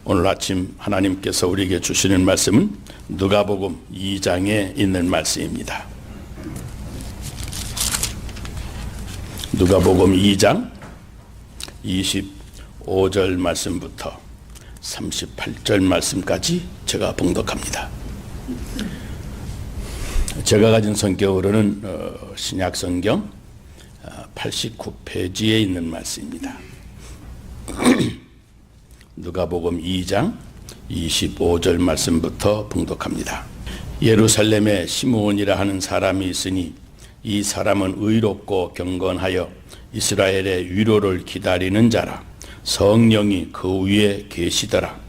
오늘 아침 하나님께서 우리에게 주시는 말씀은 누가복음 2장에 있는 말씀입니다. 누가복음 2장 25절 말씀부터 38절 말씀까지 제가 봉독합니다. 제가 가진 성경으로는 신약성경 89페이지에 있는 말씀입니다. 누가복음 2장 25절 말씀부터 봉독합니다. 예루살렘에 시므온이라 하는 사람이 있으니 이 사람은 의롭고 경건하여 이스라엘의 위로를 기다리는 자라. 성령이 그 위에 계시더라.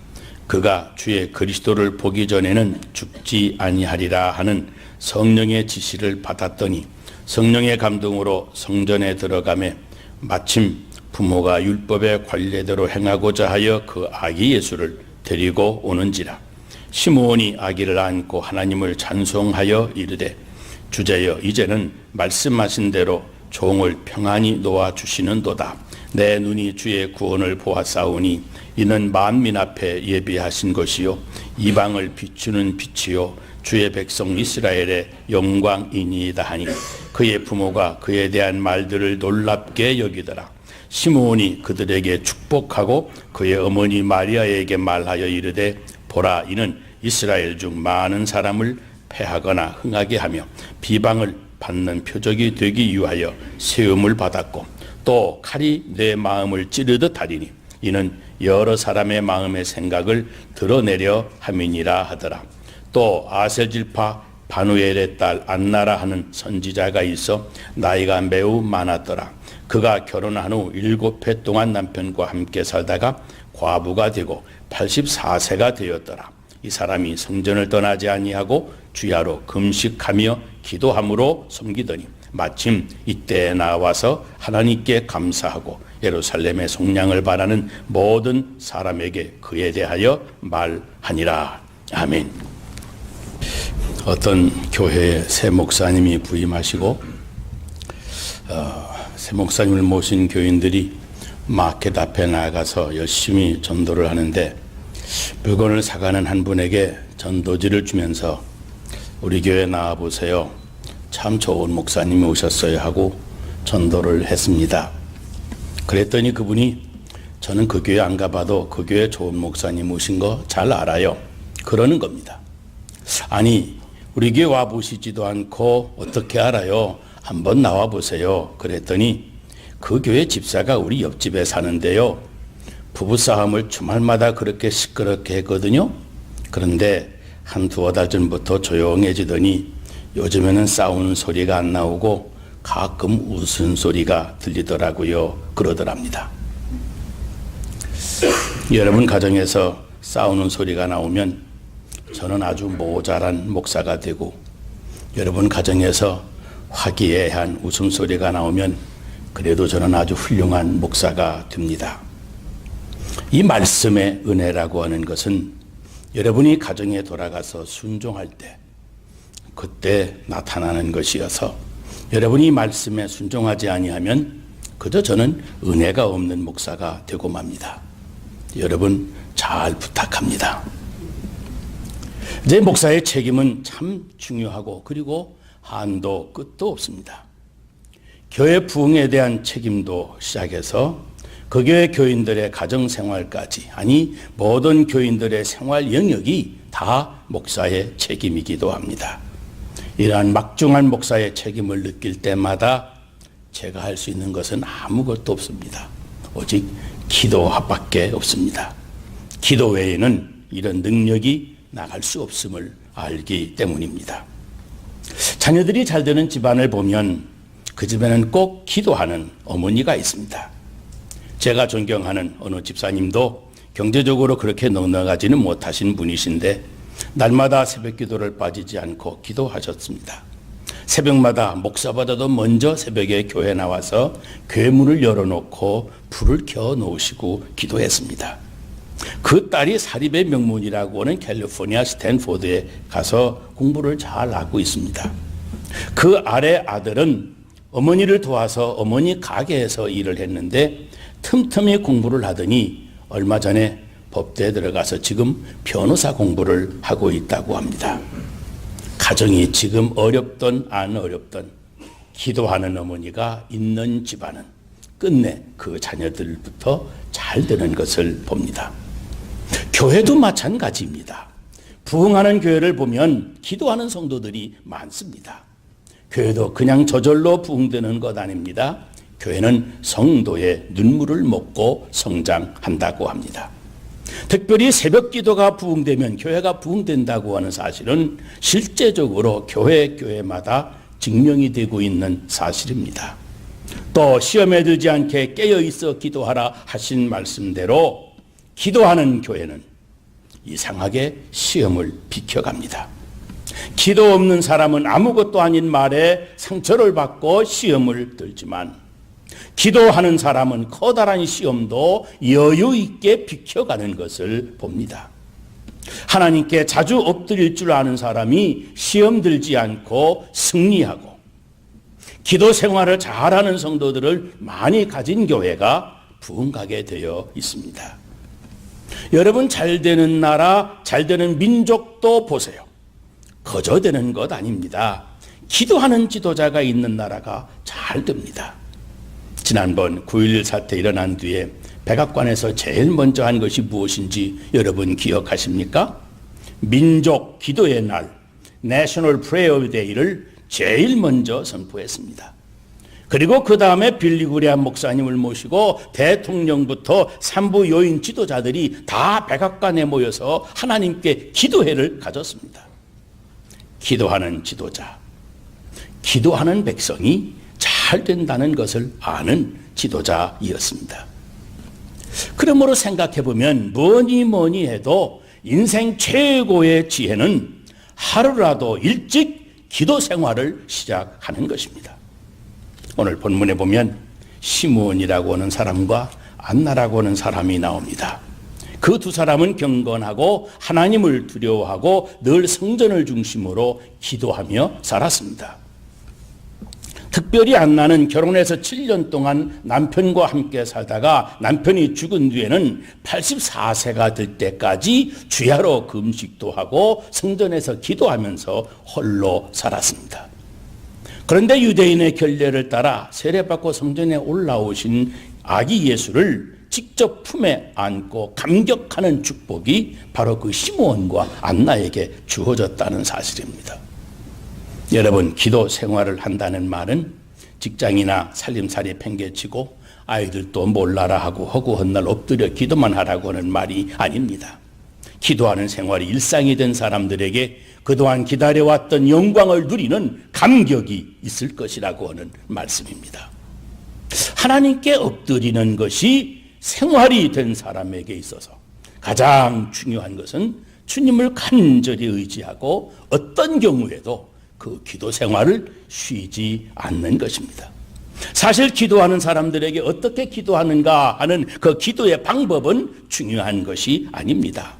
그가 주의 그리스도를 보기 전에는 죽지 아니하리라 하는 성령의 지시를 받았더니 성령의 감동으로 성전에 들어가매 마침 부모가 율법의 관례대로 행하고자 하여 그 아기 예수를 데리고 오는지라. 시므온이 아기를 안고 하나님을 찬송하여 이르되 주제여 이제는 말씀하신 대로 종을 평안히 놓아주시는도다. 내 눈이 주의 구원을 보았사오니 이는 만민 앞에 예비하신 것이요 이방을 비추는 빛이요 주의 백성 이스라엘의 영광이니이다 하니 그의 부모가 그에 대한 말들을 놀랍게 여기더라. 시므온이 그들에게 축복하고 그의 어머니 마리아에게 말하여 이르되 보라 이는 이스라엘 중 많은 사람을 패하거나 흥하게 하며 비방을 받는 표적이 되기 위하여 세움을 받았고 또 칼이 내 마음을 찌르듯 하리니 이는 여러 사람의 마음의 생각을 드러내려 함이니라 하더라. 또 아셀질파 바누엘의 딸 안나라 하는 선지자가 있어 나이가 매우 많았더라. 그가 결혼한 후 7해 동안 남편과 함께 살다가 과부가 되고 84세가 되었더라. 이 사람이 성전을 떠나지 아니하고 주야로 금식하며 기도함으로 섬기더니 마침 이때에 나와서 하나님께 감사하고 예루살렘의 속량을 바라는 모든 사람에게 그에 대하여 말하니라. 아멘. 어떤 교회에 새 목사님이 부임하시고 새 목사님을 모신 교인들이 마켓 앞에 나가서 열심히 전도를 하는데 물건을 사가는 한 분에게 전도지를 주면서 우리 교회 나와보세요. 참 좋은 목사님이 오셨어요 하고 전도를 했습니다. 그랬더니 그분이 저는 그 교회 안 가봐도 그 교회 좋은 목사님 오신 거 잘 알아요. 그러는 겁니다. 아니 우리 교회 와보시지도 않고 어떻게 알아요? 한번 나와보세요. 그랬더니 그 교회 집사가 우리 옆집에 사는데요. 부부싸움을 주말마다 그렇게 시끄럽게 했거든요. 그런데 한 두어 달 전부터 조용해지더니 요즘에는 싸우는 소리가 안 나오고 가끔 웃은 소리가 들리더라고요. 그러더랍니다. 여러분 가정에서 싸우는 소리가 나오면 저는 아주 모자란 목사가 되고 여러분 가정에서 화기애애한 웃음소리가 나오면 그래도 저는 아주 훌륭한 목사가 됩니다. 이 말씀의 은혜라고 하는 것은 여러분이 가정에 돌아가서 순종할 때 그때 나타나는 것이어서 여러분이 말씀에 순종하지 아니하면 그저 저는 은혜가 없는 목사가 되고 맙니다. 여러분 잘 부탁합니다. 이제 목사의 책임은 참 중요하고 그리고 한도 끝도 없습니다. 교회 부흥에 대한 책임도 시작해서 그 교회 교인들의 가정생활까지 아니 모든 교인들의 생활 영역이 다 목사의 책임이기도 합니다. 이러한 막중한 목사의 책임을 느낄 때마다 제가 할 수 있는 것은 아무것도 없습니다. 오직 기도밖에 없습니다. 기도 외에는 이런 능력이 나갈 수 없음을 알기 때문입니다. 자녀들이 잘 되는 집안을 보면 그 집에는 꼭 기도하는 어머니가 있습니다. 제가 존경하는 어느 집사님도 경제적으로 그렇게 넉넉하지는 못하신 분이신데 날마다 새벽 기도를 빠지지 않고 기도하셨습니다. 새벽마다 목사보다도 먼저 새벽에 교회 나와서 교회 문을 열어놓고 불을 켜놓으시고 기도했습니다. 그 딸이 사립의 명문이라고 하는 캘리포니아 스탠포드에 가서 공부를 잘 하고 있습니다. 그 아래 아들은 어머니를 도와서 어머니 가게에서 일을 했는데 틈틈이 공부를 하더니 얼마 전에 법대에 들어가서 지금 변호사 공부를 하고 있다고 합니다. 가정이 지금 어렵든 안 어렵든 기도하는 어머니가 있는 집안은 끝내 그 자녀들부터 잘 되는 것을 봅니다. 교회도 마찬가지입니다. 부흥하는 교회를 보면 기도하는 성도들이 많습니다. 교회도 그냥 저절로 부흥되는 것 아닙니다. 교회는 성도의 눈물을 먹고 성장한다고 합니다. 특별히 새벽 기도가 부흥되면 교회가 부흥된다고 하는 사실은 실제적으로 교회마다 증명이 되고 있는 사실입니다. 또 시험에 들지 않게 깨어있어 기도하라 하신 말씀대로 기도하는 교회는 이상하게 시험을 비켜갑니다. 기도 없는 사람은 아무것도 아닌 말에 상처를 받고 시험을 들지만 기도하는 사람은 커다란 시험도 여유 있게 비켜가는 것을 봅니다. 하나님께 자주 엎드릴 줄 아는 사람이 시험 들지 않고 승리하고 기도 생활을 잘하는 성도들을 많이 가진 교회가 부흥하게 되어 있습니다. 여러분, 잘 되는 나라, 잘 되는 민족도 보세요. 거저되는 것 아닙니다. 기도하는 지도자가 있는 나라가 잘 됩니다. 지난번 9.11 사태 일어난 뒤에 백악관에서 제일 먼저 한 것이 무엇인지 여러분 기억하십니까? 민족 기도의 날, National Prayer Day를 제일 먼저 선포했습니다. 그리고 그 다음에 빌리 그레함 목사님을 모시고 대통령부터 산부 요인 지도자들이 다 백악관에 모여서 하나님께 기도회를 가졌습니다. 기도하는 지도자, 기도하는 백성이 잘 된다는 것을 아는 지도자이었습니다. 그러므로 생각해보면 뭐니 해도 인생 최고의 지혜는 하루라도 일찍 기도 생활을 시작하는 것입니다. 오늘 본문에 보면 시므온이라고 하는 사람과 안나라고 하는 사람이 나옵니다. 그 두 사람은 경건하고 하나님을 두려워하고 늘 성전을 중심으로 기도하며 살았습니다. 특별히 안나는 결혼해서 7년 동안 남편과 함께 살다가 남편이 죽은 뒤에는 84세가 될 때까지 주야로 금식도 하고 성전에서 기도하면서 홀로 살았습니다. 그런데 유대인의 결례를 따라 세례받고 성전에 올라오신 아기 예수를 직접 품에 안고 감격하는 축복이 바로 그 시므온과 안나에게 주어졌다는 사실입니다. 여러분, 기도 생활을 한다는 말은 직장이나 살림살이 팽개치고 아이들도 몰라라 하고 허구헌날 엎드려 기도만 하라고 하는 말이 아닙니다. 기도하는 생활이 일상이 된 사람들에게 그동안 기다려왔던 영광을 누리는 감격이 있을 것이라고 하는 말씀입니다. 하나님께 엎드리는 것이 생활이 된 사람에게 있어서 가장 중요한 것은 주님을 간절히 의지하고 어떤 경우에도 그 기도 생활을 쉬지 않는 것입니다. 사실 기도하는 사람들에게 어떻게 기도하는가 하는 그 기도의 방법은 중요한 것이 아닙니다.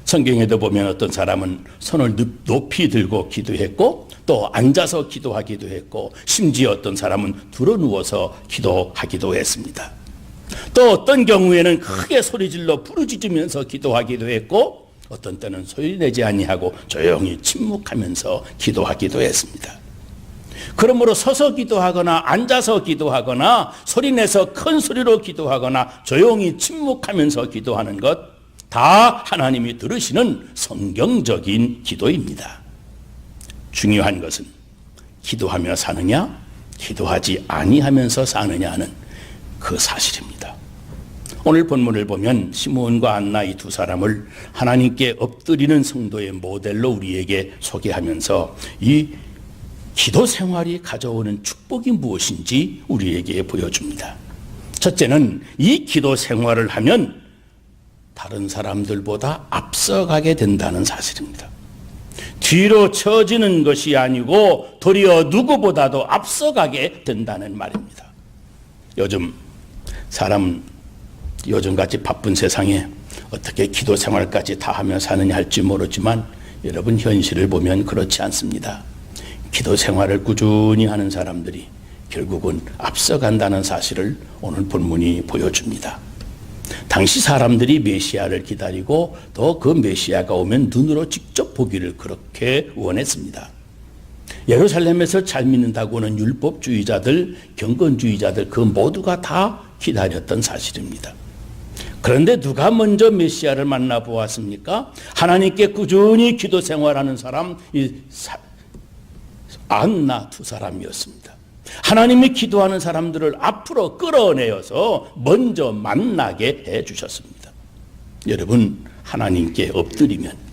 성경에도 보면 어떤 사람은 손을 높이 들고 기도했고 또 앉아서 기도하기도 했고 심지어 어떤 사람은 드러누워서 기도하기도 했습니다. 또 어떤 경우에는 크게 소리질러 부르짖으면서 기도하기도 했고 어떤 때는 소리내지 아니하고 조용히 침묵하면서 기도하기도 했습니다. 그러므로 서서 기도하거나 앉아서 기도하거나 소리내서 큰 소리로 기도하거나 조용히 침묵하면서 기도하는 것 다 하나님이 들으시는 성경적인 기도입니다. 중요한 것은 기도하며 사느냐 기도하지 아니하면서 사느냐 하는 그 사실입니다. 오늘 본문을 보면 시므온과 안나 이 두 사람을 하나님께 엎드리는 성도의 모델로 우리에게 소개하면서 이 기도 생활이 가져오는 축복이 무엇인지 우리에게 보여줍니다. 첫째는 이 기도 생활을 하면 다른 사람들보다 앞서가게 된다는 사실입니다. 뒤로 처지는 것이 아니고 도리어 누구보다도 앞서가게 된다는 말입니다. 요즘같이 바쁜 세상에 어떻게 기도 생활까지 다 하며 사느냐 할지 모르지만 여러분, 현실을 보면 그렇지 않습니다. 기도 생활을 꾸준히 하는 사람들이 결국은 앞서간다는 사실을 오늘 본문이 보여줍니다. 당시 사람들이 메시아를 기다리고 또 그 메시아가 오면 눈으로 직접 보기를 그렇게 원했습니다. 예루살렘에서 잘 믿는다고 하는 율법주의자들, 경건주의자들 그 모두가 다 기다렸던 사실입니다. 그런데 누가 먼저 메시아를 만나보았습니까? 하나님께 꾸준히 기도 생활하는 사람, 안나 두 사람이었습니다. 하나님이 기도하는 사람들을 앞으로 끌어내어서 먼저 만나게 해주셨습니다. 여러분, 하나님께 엎드리면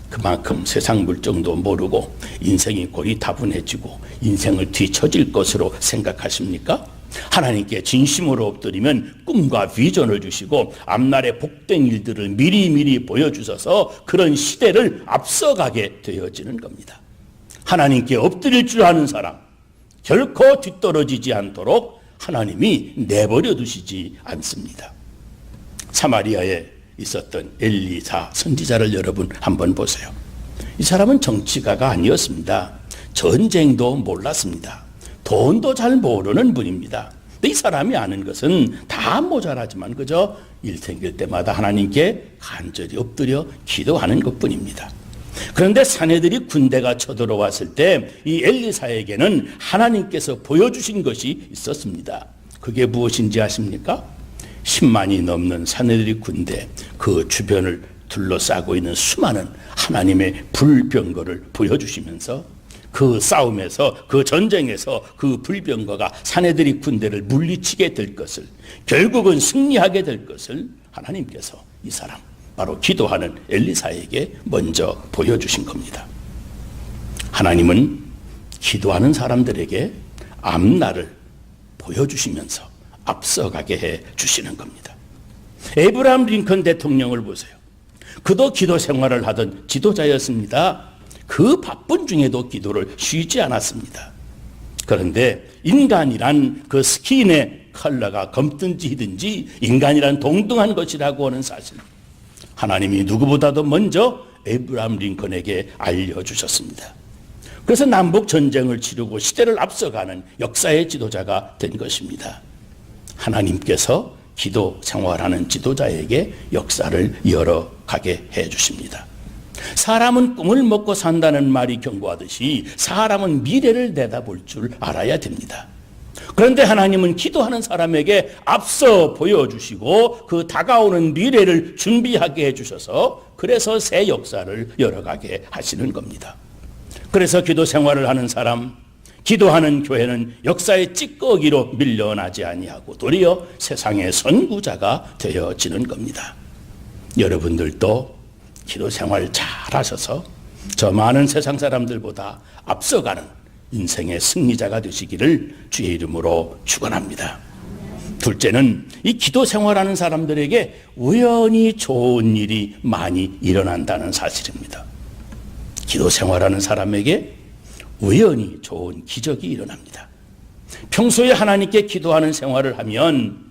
그만큼 세상 물정도 모르고 인생이 고리타분해지고 인생을 뒤처질 것으로 생각하십니까? 하나님께 진심으로 엎드리면 꿈과 비전을 주시고 앞날의 복된 일들을 미리미리 보여주셔서 그런 시대를 앞서가게 되어지는 겁니다. 하나님께 엎드릴 줄 아는 사람, 결코 뒤떨어지지 않도록 하나님이 내버려 두시지 않습니다. 사마리아에 있었던 엘리사 선지자를 여러분 한번 보세요. 이 사람은 정치가가 아니었습니다. 전쟁도 몰랐습니다. 돈도 잘 모르는 분입니다. 이 사람이 아는 것은 다 모자라지만 그저 일 생길 때마다 하나님께 간절히 엎드려 기도하는 것뿐입니다. 그런데 사내들이 군대가 쳐들어왔을 때 이 엘리사에게는 하나님께서 보여주신 것이 있었습니다. 그게 무엇인지 아십니까? 10만이 넘는 사내들이 군대, 그 주변을 둘러싸고 있는 수많은 하나님의 불병거를 보여주시면서 그 싸움에서, 그 전쟁에서 그 불병거가 사내들이 군대를 물리치게 될 것을, 결국은 승리하게 될 것을 하나님께서 이 사람, 바로 기도하는 엘리사에게 먼저 보여주신 겁니다. 하나님은 기도하는 사람들에게 앞날을 보여주시면서 앞서가게 해 주시는 겁니다. 에이브라함 링컨 대통령을 보세요. 그도 기도 생활을 하던 지도자였습니다. 그 바쁜 중에도 기도를 쉬지 않았습니다. 그런데 인간이란 그 스킨의 컬러가 검든지 희든지 인간이란 동등한 것이라고 하는 사실, 하나님이 누구보다도 먼저 에이브라함 링컨에게 알려주셨습니다. 그래서 남북 전쟁을 치르고 시대를 앞서가는 역사의 지도자가 된 것입니다. 하나님께서 기도 생활하는 지도자에게 역사를 열어가게 해주십니다. 사람은 꿈을 먹고 산다는 말이 경고하듯이 사람은 미래를 내다볼 줄 알아야 됩니다. 그런데 하나님은 기도하는 사람에게 앞서 보여주시고 그 다가오는 미래를 준비하게 해주셔서 그래서 새 역사를 열어가게 하시는 겁니다. 그래서 기도 생활을 하는 사람, 기도하는 교회는 역사의 찌꺼기로 밀려나지 아니하고 도리어 세상의 선구자가 되어지는 겁니다. 여러분들도 기도 생활 잘 하셔서 저 많은 세상 사람들보다 앞서가는 인생의 승리자가 되시기를 주의 이름으로 축원합니다. 둘째는 이 기도 생활하는 사람들에게 우연히 좋은 일이 많이 일어난다는 사실입니다. 기도 생활하는 사람에게 우연히 좋은 기적이 일어납니다. 평소에 하나님께 기도하는 생활을 하면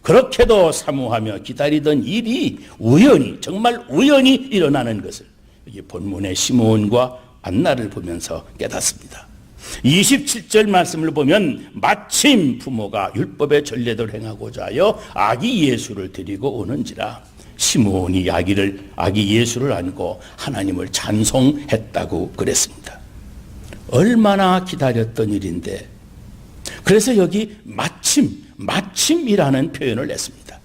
그렇게도 사모하며 기다리던 일이 우연히, 정말 우연히 일어나는 것을 여기 본문의 시므온과 안나를 보면서 깨닫습니다. 27절 말씀을 보면 마침 부모가 율법의 전례를 행하고자 하여 아기 예수를 데리고 오는지라 시므온이 아기 예수를 안고 하나님을 찬송했다고 그랬습니다. 얼마나 기다렸던 일인데, 그래서 여기 마침이라는 표현을 냈습니다.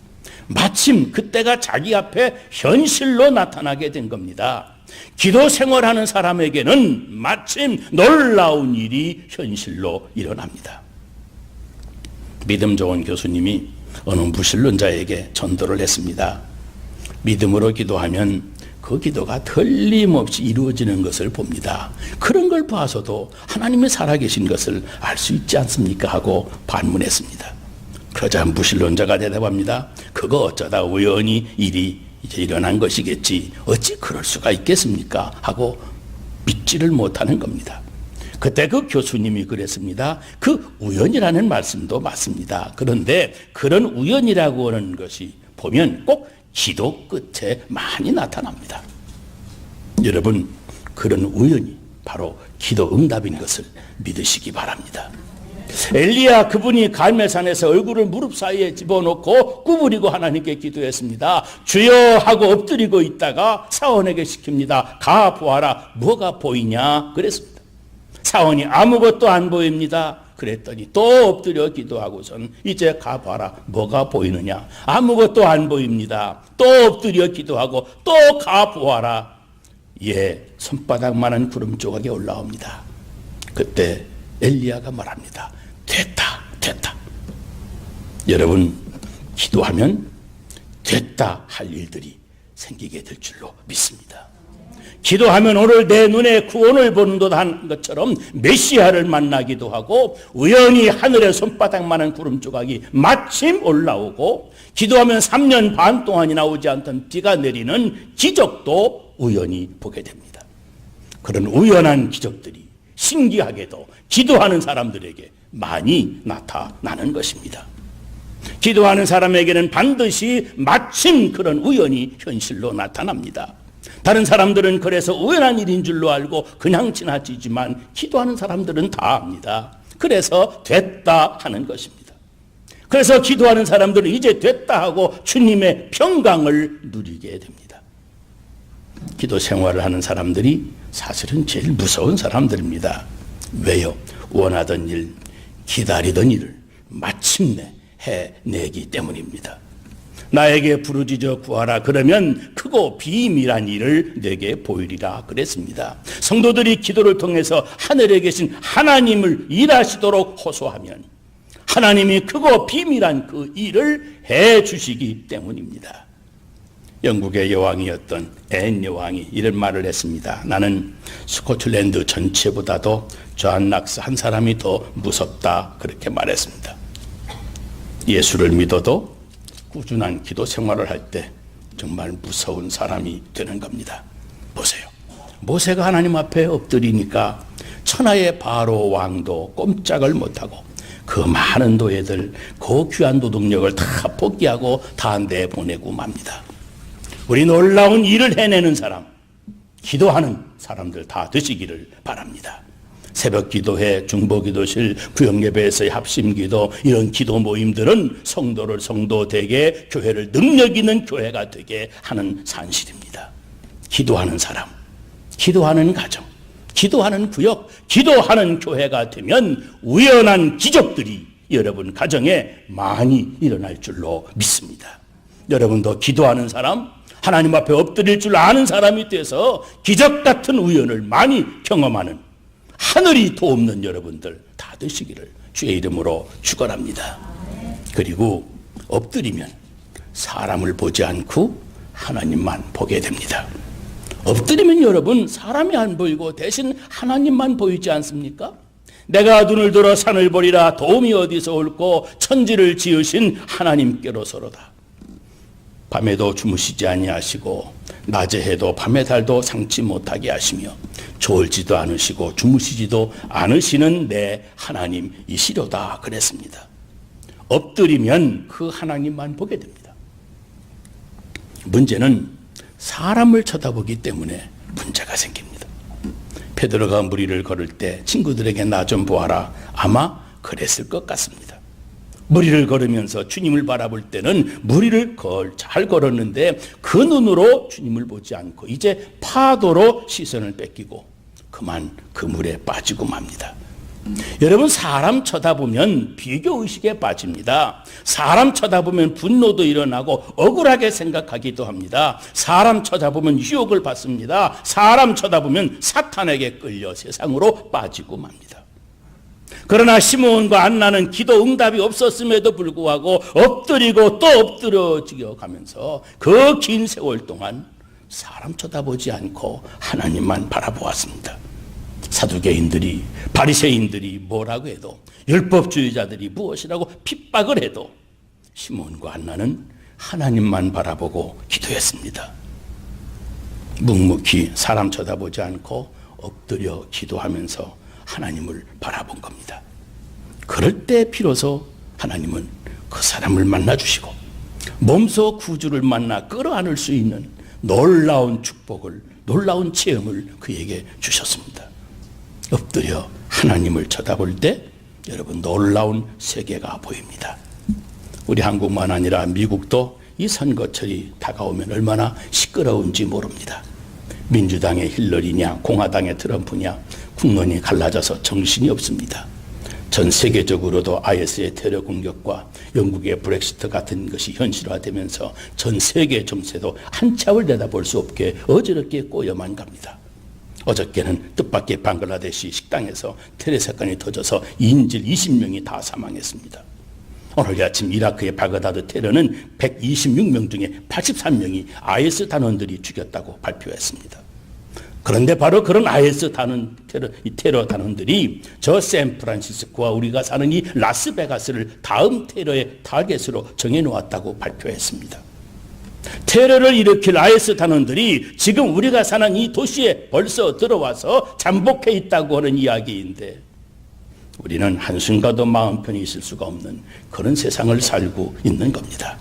마침 그때가 자기 앞에 현실로 나타나게 된 겁니다. 기도 생활하는 사람에게는 마침 놀라운 일이 현실로 일어납니다. 믿음 좋은 교수님이 어느 무신론자에게 전도를 했습니다. 믿음으로 기도하면 그 기도가 틀림없이 이루어지는 것을 봅니다. 그런 걸 봐서도 하나님이 살아계신 것을 알 수 있지 않습니까? 하고 반문했습니다. 그러자 무신론자가 대답합니다. 그거 어쩌다 우연히 일이 이제 일어난 것이겠지. 어찌 그럴 수가 있겠습니까? 하고 믿지를 못하는 겁니다. 그때 그 교수님이 그랬습니다. 그 우연이라는 말씀도 맞습니다. 그런데 그런 우연이라고 하는 것이 보면 꼭 기도 끝에 많이 나타납니다. 여러분, 그런 우연이 바로 기도 응답인 것을 믿으시기 바랍니다. 엘리야, 그분이 갈멜산에서 얼굴을 무릎 사이에 집어넣고 꼭 구부리고 하나님께 기도했습니다. 주여 하고 엎드리고 있다가 사원에게 시킵니다. 가 보아라. 뭐가 보이냐? 그랬습니다. 사원이 아무것도 안 보입니다. 그랬더니 또 엎드려 기도하고선 이제 가봐라. 뭐가 보이느냐? 아무것도 안 보입니다. 또 엎드려 기도하고 또 가보아라. 예, 손바닥만한 구름 조각이 올라옵니다. 그때 엘리야가 말합니다. 됐다. 여러분, 기도하면 됐다 할 일들이 생기게 될 줄로 믿습니다. 기도하면 오늘 내 눈에 구원을 보는 듯 한 것처럼 메시아를 만나기도 하고 우연히 하늘에 손바닥만한 구름 조각이 마침 올라오고 기도하면 3년 반 동안이나 오지 않던 비가 내리는 기적도 우연히 보게 됩니다. 그런 우연한 기적들이 신기하게도 기도하는 사람들에게 많이 나타나는 것입니다. 기도하는 사람에게는 반드시 마침 그런 우연이 현실로 나타납니다. 다른 사람들은 그래서 우연한 일인 줄로 알고 그냥 지나치지만 기도하는 사람들은 다 압니다. 그래서 됐다 하는 것입니다. 그래서 기도하는 사람들은 이제 됐다 하고 주님의 평강을 누리게 됩니다. 기도 생활을 하는 사람들이 사실은 제일 무서운 사람들입니다. 왜요? 원하던 일, 기다리던 일을 마침내 해내기 때문입니다. 나에게 부르짖어 구하라. 그러면 크고 비밀한 일을 내게 보이리라 그랬습니다. 성도들이 기도를 통해서 하늘에 계신 하나님을 일하시도록 호소하면 하나님이 크고 비밀한 그 일을 해주시기 때문입니다. 영국의 여왕이었던 앤 여왕이 이런 말을 했습니다. 나는 스코틀랜드 전체보다도 존 낙스 한 사람이 더 무섭다. 그렇게 말했습니다. 예수를 믿어도 꾸준한 기도 생활을 할 때 정말 무서운 사람이 되는 겁니다. 보세요. 모세가 하나님 앞에 엎드리니까 천하의 바로 왕도 꼼짝을 못하고 그 많은 노예들, 그 귀한 노동력을 다 포기하고 다 내보내고 맙니다. 우리 놀라운 일을 해내는 사람, 기도하는 사람들 다 되시기를 바랍니다. 새벽 기도회, 중보 기도실, 구역 예배에서의 합심 기도, 이런 기도 모임들은 성도를 성도 되게, 교회를 능력 있는 교회가 되게 하는 산실입니다. 기도하는 사람, 기도하는 가정, 기도하는 구역, 기도하는 교회가 되면 우연한 기적들이 여러분 가정에 많이 일어날 줄로 믿습니다. 여러분도 기도하는 사람, 하나님 앞에 엎드릴 줄 아는 사람이 돼서 기적 같은 우연을 많이 경험하는 하늘이 도움는 여러분들 다 되시기를 주의 이름으로 축원합니다. 그리고 엎드리면 사람을 보지 않고 하나님만 보게 됩니다. 엎드리면 여러분 사람이 안 보이고 대신 하나님만 보이지 않습니까? 내가 눈을 들어 산을 보리라. 도움이 어디서 올꼬? 천지를 지으신 하나님께로서로다. 밤에도 주무시지 아니하시고 낮에 해도 밤에 달도 상치 못하게 하시며 졸지도 않으시고 주무시지도 않으시는 내 하나님이시로다 그랬습니다. 엎드리면 그 하나님만 보게 됩니다. 문제는 사람을 쳐다보기 때문에 문제가 생깁니다. 베드로가 무리를 걸을 때 친구들에게 나 좀 보아라. 아마 그랬을 것 같습니다. 무리를 걸으면서 주님을 바라볼 때는 무리를 잘 걸었는데 그 눈으로 주님을 보지 않고 이제 파도로 시선을 뺏기고 그만 그 물에 빠지고 맙니다. 여러분, 사람 쳐다보면 비교의식에 빠집니다. 사람 쳐다보면 분노도 일어나고 억울하게 생각하기도 합니다. 사람 쳐다보면 유혹을 받습니다. 사람 쳐다보면 사탄에게 끌려 세상으로 빠지고 맙니다. 그러나 시므온과 안나는 기도 응답이 없었음에도 불구하고 엎드리고 또 엎드려지겨 가면서 그 긴 세월 동안 사람 쳐다보지 않고 하나님만 바라보았습니다. 사두개인들이, 바리새인들이 뭐라고 해도, 율법주의자들이 무엇이라고 핍박을 해도 시므온과 안나는 하나님만 바라보고 기도했습니다. 묵묵히 사람 쳐다보지 않고 엎드려 기도하면서 하나님을 바라본 겁니다. 그럴 때 비로소 하나님은 그 사람을 만나주시고 몸소 구주를 만나 끌어안을 수 있는 놀라운 축복을, 놀라운 체험을 그에게 주셨습니다. 엎드려 하나님을 쳐다볼 때 여러분 놀라운 세계가 보입니다. 우리 한국만 아니라 미국도 이 선거철이 다가오면 얼마나 시끄러운지 모릅니다. 민주당의 힐러리냐 공화당의 트럼프냐 국론이 갈라져서 정신이 없습니다. 전 세계적으로도 IS의 테러 공격과 영국의 브렉시트 같은 것이 현실화되면서 전 세계 정세도 한참을 내다볼 수 없게 어지럽게 꼬여만 갑니다. 어저께는 뜻밖의 방글라데시 식당에서 테러 사건이 터져서 인질 20명이 다 사망했습니다. 오늘 아침 이라크의 바그다드 테러는 126명 중에 83명이 IS 단원들이 죽였다고 발표했습니다. 그런데 바로 그런 IS 테러 단원들이 저 샌프란시스코와 우리가 사는 이 라스베가스를 다음 테러의 타겟으로 정해놓았다고 발표했습니다. 테러를 일으킬 IS 단원들이 지금 우리가 사는 이 도시에 벌써 들어와서 잠복해 있다고 하는 이야기인데 우리는 한순간도 마음 편히 있을 수가 없는 그런 세상을 살고 있는 겁니다.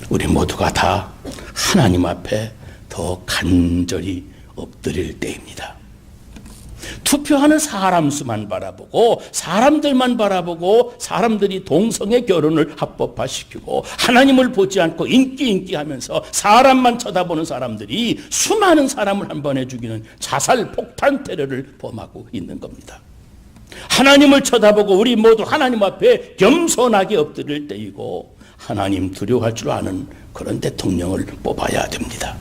우리 모두가 다 하나님 앞에 더 간절히 엎드릴 때입니다. 투표하는 사람 수만 바라보고 사람들만 바라보고 사람들이 동성애 결혼을 합법화시키고 하나님을 보지 않고 인기 하면서 사람만 쳐다보는 사람들이 수많은 사람을 한 번에 죽이는 자살 폭탄 테러를 범하고 있는 겁니다. 하나님을 쳐다보고 우리 모두 하나님 앞에 겸손하게 엎드릴 때이고 하나님 두려워할 줄 아는 그런 대통령을 뽑아야 됩니다.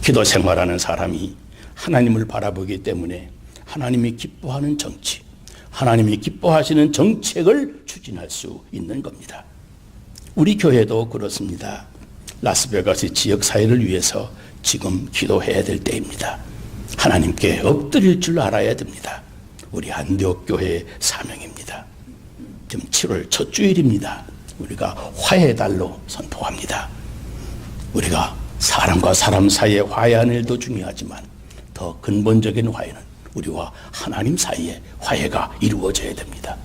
기도 생활하는 사람이 하나님을 바라보기 때문에 하나님이 기뻐하는 정치, 하나님이 기뻐하시는 정책을 추진할 수 있는 겁니다. 우리 교회도 그렇습니다. 라스베가스 지역 사회를 위해서 지금 기도해야 될 때입니다. 하나님께 엎드릴 줄 알아야 됩니다. 우리 안디옥 교회의 사명입니다. 지금 7월 첫 주일입니다. 우리가 화해의 달로 선포합니다. 우리가 사람과 사람 사이의 화해하는 일도 중요하지만 더 근본적인 화해는 우리와 하나님 사이의 화해가 이루어져야 됩니다.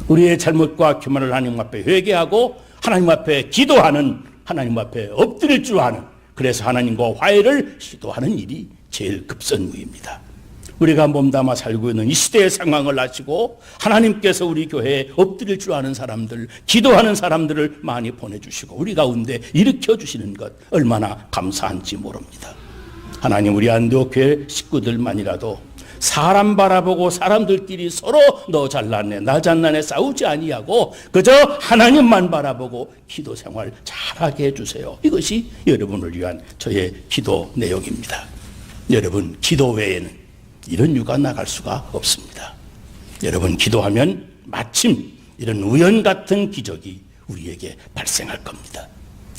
우리의 잘못과 교만을 하나님 앞에 회개하고 하나님 앞에 기도하는, 하나님 앞에 엎드릴 줄 아는, 그래서 하나님과 화해를 시도하는 일이 제일 급선무입니다. 우리가 몸담아 살고 있는 이 시대의 상황을 아시고 하나님께서 우리 교회에 엎드릴 줄 아는 사람들, 기도하는 사람들을 많이 보내주시고 우리 가운데 일으켜주시는 것 얼마나 감사한지 모릅니다. 하나님, 우리 안디옥 교회 식구들만이라도 사람 바라보고 사람들끼리 서로 너 잘났네 나 잘났네 싸우지 아니하고 그저 하나님만 바라보고 기도 생활 잘하게 해주세요. 이것이 여러분을 위한 저의 기도 내용입니다. 여러분, 기도 외에는 이런 유가 나갈 수가 없습니다. 여러분, 기도하면 마침 이런 우연 같은 기적이 우리에게 발생할 겁니다.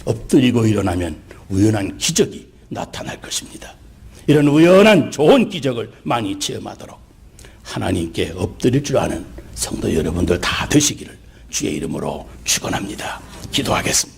엎드리고 일어나면 우연한 기적이 나타날 것입니다. 이런 우연한 좋은 기적을 많이 체험하도록 하나님께 엎드릴 줄 아는 성도 여러분들 다 되시기를 주의 이름으로 축원합니다. 기도하겠습니다.